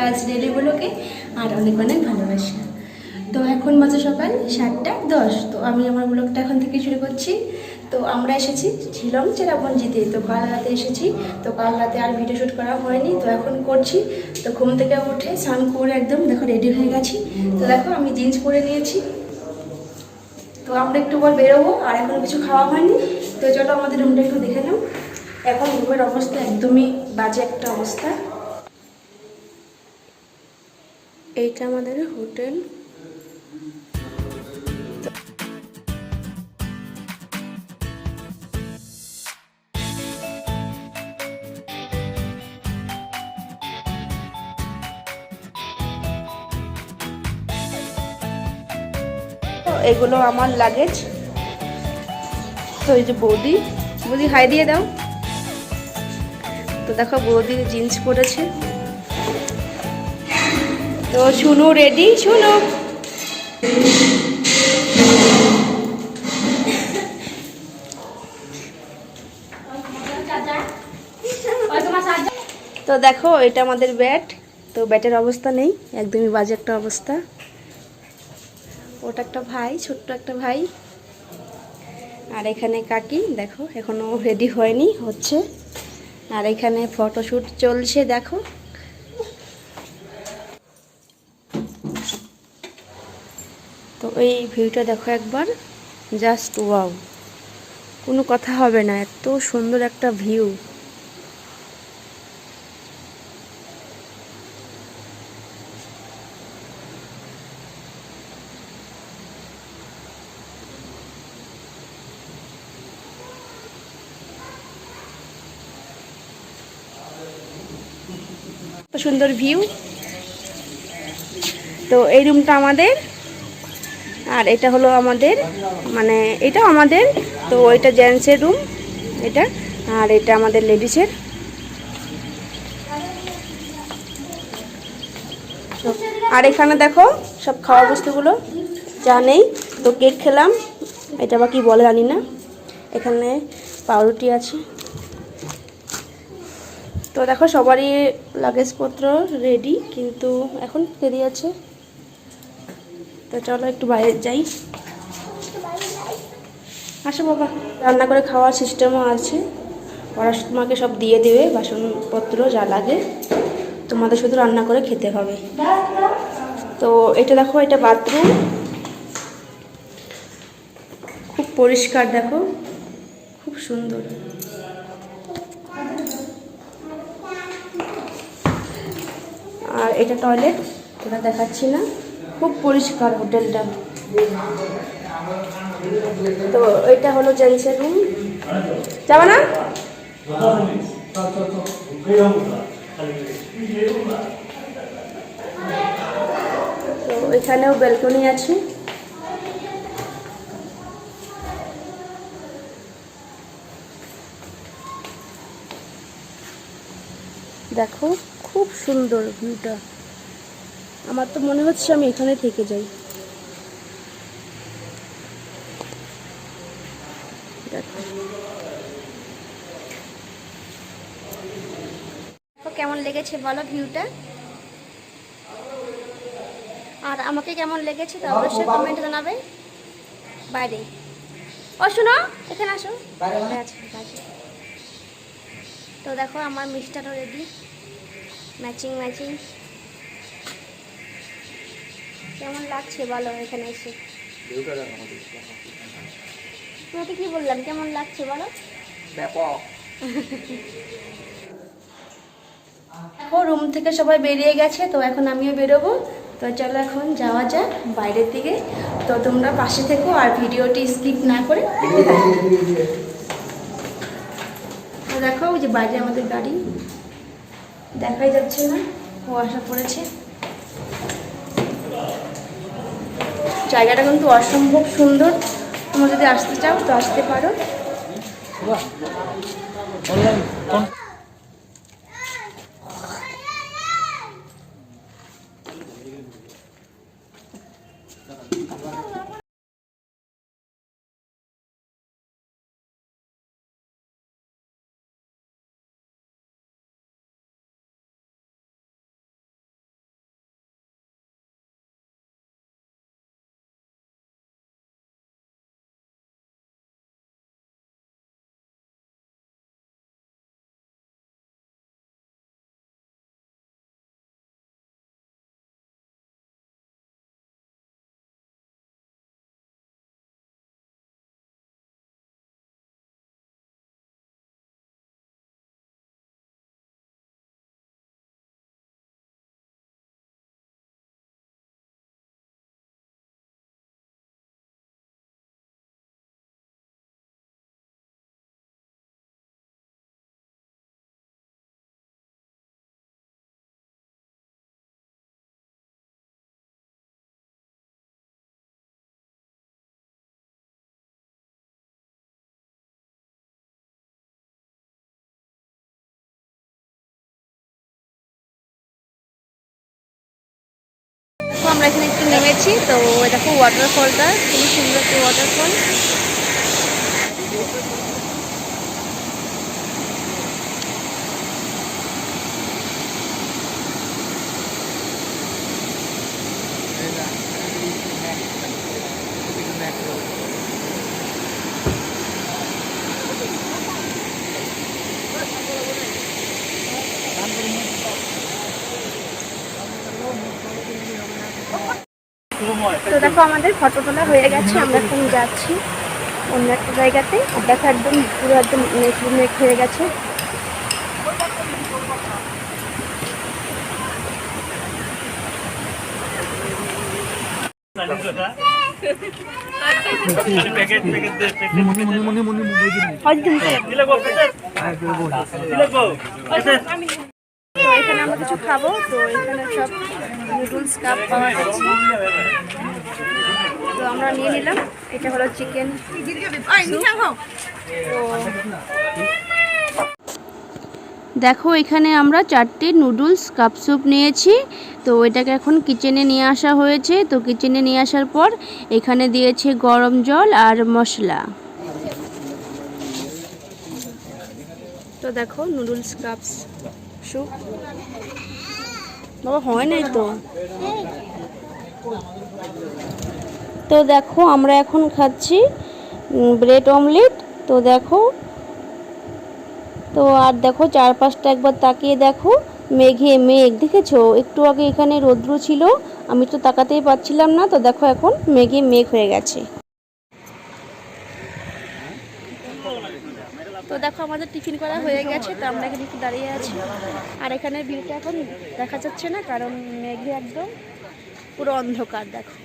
Plus ডেলিগুলোকে আর অনেক অনেক ভালোবাসা। তো এখন বাজে সকাল 7:10। তো আমি আমার ব্লগটা এখন থেকে শুরু করছি। তো আমরা এসেছি ছিলাম চেরাপুঞ্জিতে, তো কাল রাতে এসেছি। তো কাল রাতে আর ভিডিও শ্যুট করা হয়নি, তো এখন করছি। তো ঘুম থেকে উঠে স্নান করে একদম দেখো রেডি হয়ে গেছি। তো দেখো আমি জিন্স পরে নিয়েছি। তো আমরা একটু পর বেরোবো, আর এখনো কিছু খাওয়া হয়নি। তো চলো আমাদের রুমটা একটু দেখে নাও। এখন রুমের অবস্থা একদমই বাজে একটা অবস্থা। এইটা আমাদের হোটেল। তো এগুলো আমার লাগেজ। তো এই যে বৌদি, বৌদি হাই দিয়ে দাও। তো দেখো বৌদি জিন্স পরেছে। তো শুনু রেডি, শুনু। তো দেখো এটা আমাদের ব্যাট। তো ব্যাটের অবস্থা নেই, একদমই বাজে একটা অবস্থা। ওটা একটা ভাই, ছোট্ট একটা ভাই। আর এখানে কাকি দেখো এখনো রেডি হয়নি, হচ্ছে। আর এখানে ফটোশ্যুট চলছে দেখো। তো এই ভিউটা দেখো একবার, জাস্ট ওয়াও, কোনো কথা হবে না, এত সুন্দর একটা ভিউ। এত সুন্দর ভিউ। তো এই রুমটা আমাদের, আর এটা হলো আমাদের, মানে এটাও আমাদের। তো এটা জেন্টসের রুম এটা, আর এটা আমাদের লেডিসের। আর এখানে দেখো সব খাওয়া বস্তুগুলো যা নেই। তো কেক খেলাম, এটা আবার কি বলে জানি না। এখানে পাউরুটি আছে। তো দেখো সবারই লাগেজপত্র রেডি, কিন্তু এখন দেরি আছে। তো চলো একটু বাইরে যাই। আসো বাবা। রান্না করে খাওয়ার সিস্টেমও আছে, ওরা তোমাকে সব দিয়ে দেবে বাসনপত্র যা লাগে, তোমাদের শুধু রান্না করে খেতে হবে। তো এটা দেখো, এটা বাথরুম, খুব পরিষ্কার দেখো, খুব সুন্দর। আর এটা টয়লেট, ওটা দেখাচ্ছি না, খুব পরিষ্কার হোটেলটা। তো এটা হলো জেন্টসের রুম। যাবে না? তো এখানেও ব্যালকনি আছে। দেখো খুব সুন্দর ভিউটা, আমার তো মনে হচ্ছে আমি এখানে থেকে যাই। দেখো কেমন লেগেছে বলো ভিউটা, আর আমাকে কেমন লেগেছে তা অবশ্যই কমেন্টে জানাবে। বাইরে ও শুনো, এখানে আসো। আচ্ছা, তো দেখো আমার মিষ্টারও রেডি, ম্যাচিং ম্যাচিং। কেমন লাগছে বলো এখানে এসে? তোমাকে কি বললাম, কেমন লাগছে বলো? ব্যাপক। ও রুম থেকে সবাই বেরিয়ে গেছে, তো এখন আমিও বেরোবো। তো চলো এখন যাওয়া যাক বাইরের দিকে। তো তোমরা পাশে থেকো আর ভিডিওটি স্কিপ না করে দেখতে থাকো। তো দেখো ওই যে বাইরে আমাদের গাড়ি দেখাই যাচ্ছে না, কুয়াশা পড়েছে। জায়গাটা কিন্তু অসম্ভব সুন্দর, তোমরা যদি আসতে চাও তো আসতে পারো। আমরা এখানে একটু নেমেছি। তো দেখো ওয়াটারফলটা খুবই সুন্দর একটা ওয়াটারফল। তো দেখো আমাদের ফটো তোলা হয়ে গেছে, আমরা এখন যাচ্ছি অন্য একটা জায়গাতে। দেখো একদম পুরো একদম মেঘ হয়ে গেছে। তো এখানে আমরা কিছু খাবো, তো এখানে সব নুডলস কাপ পাওয়া যাচ্ছে, তো আমরা নিয়ে নিলাম। এটা হলো চিকেন। দেখো এখানে আমরা 4টে নুডলস কাপ স্যুপ নিয়েছি। তো এটাকে এখন কিচেনে নিয়ে আসা হয়েছে। তো কিচেনে নিয়ে আসার পর এখানে দিয়েছে গরম জল আর মশলা। তো দেখো নুডলস কাপ স্যুপ বাবা হয় নাই তো। তো দেখো আমরা এখন খাচ্ছি ব্রেড অমলেট। তো দেখো, তো আর দেখো চারপাশটা একবার তাকিয়ে দেখো, মেঘে মেঘ দেখেছো? একটু আগে এখানে রৌদ্র ছিল, আমি তো তাকাতেই পাচ্ছিলাম না। তো দেখো এখন মেঘে মেঘ হয়ে গেছে। তো দেখো আমাদের টিফিন করা হয়ে গেছে। তো আমরা এখানে একটু দাঁড়িয়ে আছি, আর এখানে ভিউটা এখন দেখা যাচ্ছে না, কারণ মেঘে একদম পুরো অন্ধকার। দেখো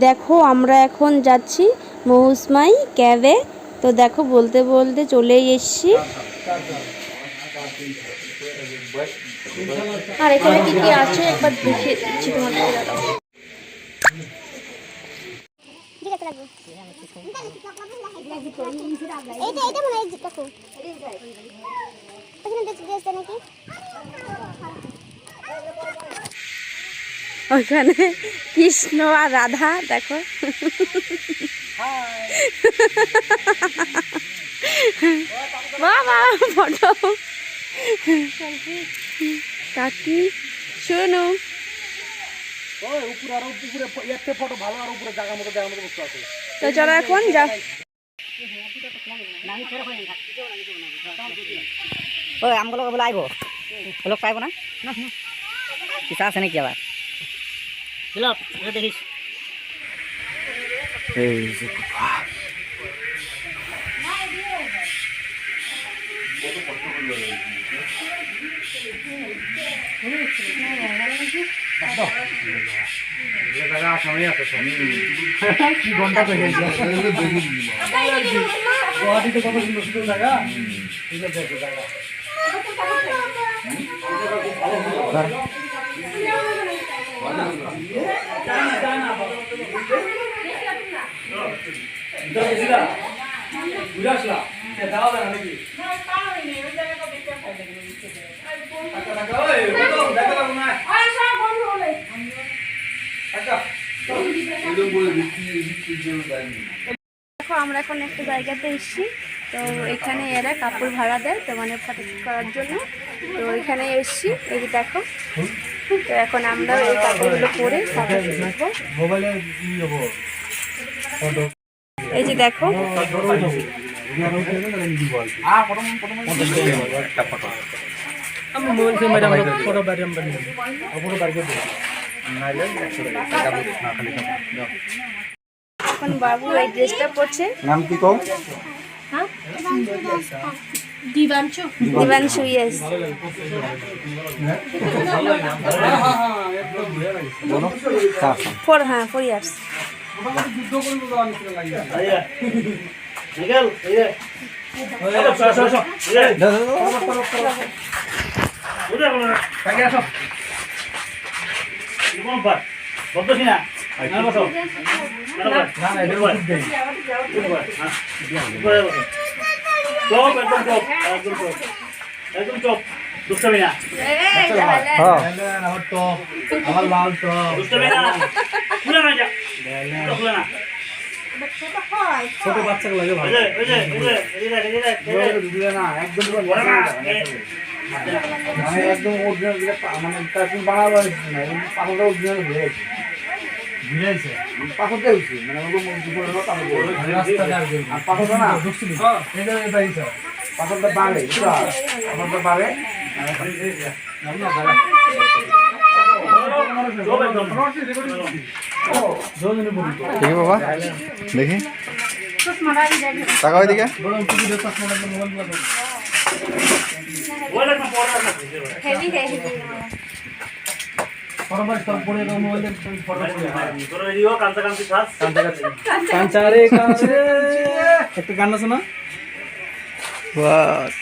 দেখো আমরা এখন যাচ্ছি মৌসুমাই ক্যাবে। তো দেখো বলতে বলতে চলেই এসছি। আর এখানে কি কি আছে একবার দেখিয়ে দিচ্ছি তোমাদের। ওইখানে কৃষ্ণ আর রাধা দেখো। বাবা ফটো কাকি শোনো। তো চলো এখন যা। ওই আমগুলো বলে আইব লোক পাইব না কিসা আছে নাকি আবার দেখিস। কি ঘন্টা কত সুন্দর সুন্দর জায়গা। দেখো আমরা এখন একটা জায়গাতে এসেছি। তো এখানে এরা কাপড় ভাড়া দেয়, তো মানে ফটোশুট করার জন্য। তো এখানে এসেছি, এই যে দেখো। তো এখন আমরা এই কাপড়গুলো পরে ফটোশুট করবো। এই যে দেখো এখন বাবু এই ড্রেসটা পরছে। নাম কি কও? হ্যাঁ দিবাংশু। দিবাংশু ইয়েস। বলো 4 ইয়ার্স। একদম চপ দুষ্টমি না হ্যাঁ আমার তো আমার লাল তো দুষ্টমি না খুলে না যা খুলে না ছোট বাচ্চাকে লাগে ভালো দিলে না একদম আমি একদম অরিজিনাল মানে কার্টুন বানাবো না পাথরটা অরিজিনাল ঘুরেছে ঘুরেছে পাথরটা হয়েছে মানে আর পাথরটা না পাথরটা বাড়ে পাথরটা বাড়ে দেখি বাবা দেখি টাকা ওইদিকে একটা গান আছে না বাস